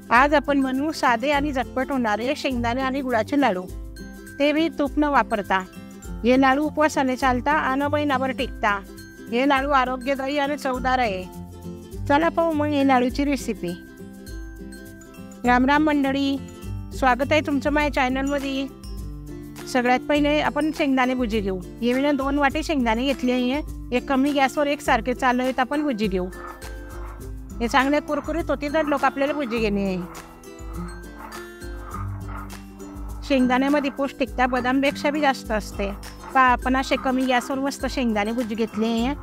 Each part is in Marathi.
आज आपण बनवू साधे आणि झटपट होणारे शेंगदाणे आणि गुळाचे लाडू, ते बी तूप न वापरता। हे लाडू उपवासाने चालता आणि महिनाभर टिकता। हे लाडू आरोग्यदायी आणि चवदार आहे। चला पाहू मग हे लाडूची रेसिपी। राम राम मंडळी, स्वागत आहे तुमचं माझ्या चॅनलमध्ये। सगळ्यात पहिले आपण शेंगदाणे भुजी घेऊ। हे मी 2 वाटी शेंगदाणे घेतले आहे। एक कमी गॅसवर एकसारखे चालत आपण भुजी घेऊ। हे चांगले कुरकुरीत होते तर लोक आपल्याला भुजी घेणे आहे। शेंगदाण्यामध्ये पौष्टिकता बदामपेक्षा बी जास्त असते। आपण असे कमी गॅसवर मस्त शेंगदाणे भुजी घेतले आहे।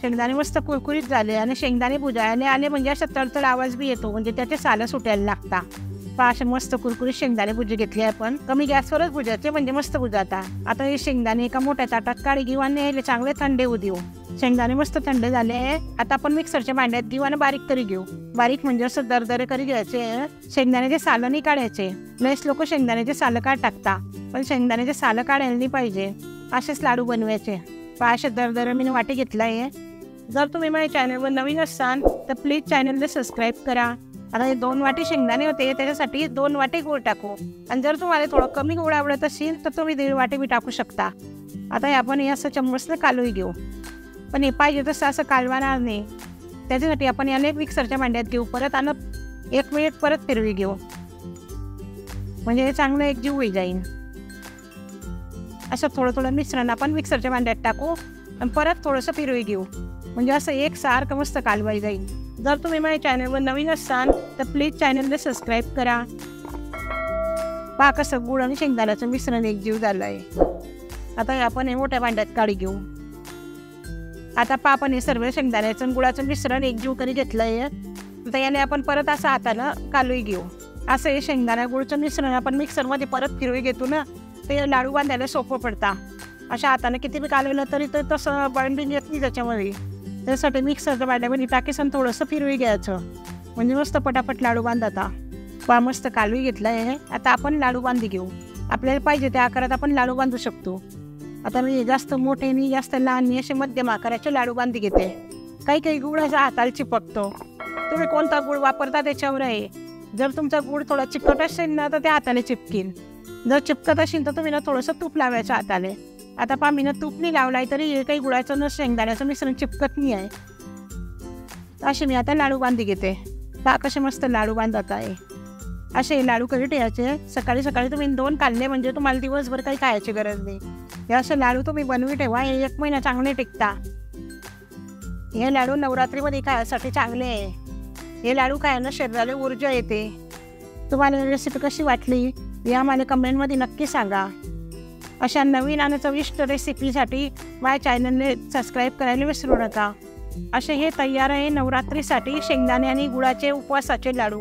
शेंगदाणे मस्त कुरकुरीत झाले आणि शेंगदाणे भुजायला आले म्हणजे असं तडतड आवाज बी येतो, म्हणजे त्याचे सालं सुटायला लागतात। असे मस्त कुरकुरीत शेंगदाणे भुजी घेतले आपण। कमी गॅसवरच भुजायचे म्हणजे मस्त भुजाता। आता हे शेंगदाणे एका मोठ्या ताटात काढी घेऊ आणि हे चांगले थंड होऊ देऊ। शेंगदाणे मस्त थंड झाले। आता आपण मिक्सरच्या भांड्यात घेऊ आणि बारीक करी घेऊ। बारीक म्हणजे असं दरदरे करी घ्यायचे। शेंगदाण्याचे सालं नाही काढायचे। लयच लोक शेंगदाण्याचे सालं काढ टाकता, पण शेंगदाण्याचे सालं काढायला नाही पाहिजे। असेच लाडू बनवायचे। असे दरदरे मी वाटी घेतला आहे। जर तुम्ही माझ्या चॅनलवर नवीन असाल तर प्लीज चॅनलला सबस्क्राईब करा। आता हे 2 वाटी शेंगदाणे होते, त्याच्यासाठी 2 वाटी गूळ टाकू। आणि जर तुम्हाला थोडं कमी गूळ आवडत असेल तर तुम्ही 1.5 वाटी बी टाकू शकता। आता हे आपण हे असं चम्मचने कालवून घेऊ, पण हे पाहिजे तसं असं कालवणार नाही। त्याच्यासाठी आपण याला मिक्सरच्या भांड्यात घेऊ परत आणि 1 मिनिट परत फिरवी घेऊ, म्हणजे हे चांगलं एकजीव होई जाईल। असं थोडं थोडं मिश्रण आपण मिक्सरच्या भांड्यात टाकू आणि परत थोडंसं फिरवी घेऊ, म्हणजे असं एकसारखं मस्त कालवाई जाईल। जर तुम्ही माझ्या चॅनलवर नवीन असाल तर प्लीज चॅनलला सबस्क्राईब करा। पहा कसं गुळ आणि शेंगदाण्याचं मिश्रण एकजीव झालं आहे। आता आपण हे मोठ्या भांड्यात काढी घेऊ। आता पहा आपण हे सर्व शेंगदाण्याचं गुळाचं मिश्रण एकजीव करी घेतलं आहे। आता याने आपण परत असं हातानं कालवी घेऊ। असं हे शेंगदाणा गुळचं मिश्रण आपण मिक्सरमध्ये परत फिरवी घेतो ना, ते लाडू बांधायला सोपं पडतं। अशा हाताने किती बी कालवलं तरी तर तसं बांधून येत नाही त्याच्यामध्ये। त्यासाठी मिक्सरच्या भांड्यामध्ये टाकीस आणि थोडंसं फिरवी घ्यायचं, म्हणजे मस्त पटापट लाडू बांधता। पहा मस्त कालवी घेतला आहे। आता आपण लाडू बांधी घेऊ। आपल्याला पाहिजे त्या आकारात आपण लाडू बांधू शकतो। आता मी जास्त मोठे नाही जास्त लहान नाही असे मध्यम आकाराचे लाडू बांधी घेते। काही काही गुळ असा हाताला चिपकतो, तुम्ही कोणता गुळ वापरता त्याच्यावर आहे। जर तुमचा गुळ थोडा चिकट असेल ना तर ते हाताने चिपकील। जर चिपकत असेल तर तुम्ही ना थोडंसं तूप लावायचं हाताने। आता पहा मी ना तूप नाही लावलाय तरी हे काही गुळाचं न शेंगदाण्याचं मिश्रण चिपकत नाही आहे। असे मी आता लाडू बांधी घेते। पहा कसे मस्त लाडू बांधत आहे। असे लाडू कधी ठेवायचे, सकाळी सकाळी तुम्ही 2 काढले म्हणजे तुम्हाला दिवसभर काही खायची गरज नाही। हे असे लाडू तुम्ही बनवी ठेवा, हे 1 महिना चांगले टिकता। हे लाडू नवरात्रीमध्ये खायसाठी चांगले आहे। हे लाडू खायला शरीराला ऊर्जा येते। तुम्हाला रेसिपी कशी वाटली या मला कमेंटमध्ये नक्की सांगा। अशा नवीन आणि चविष्ट रेसिपीसाठी माझ्या चॅनलने सबस्क्राईब करायला विसरू नका। असे हे तयार आहे नवरात्रीसाठी शेंगदाणे आणि गुळाचे उपवासाचे लाडू।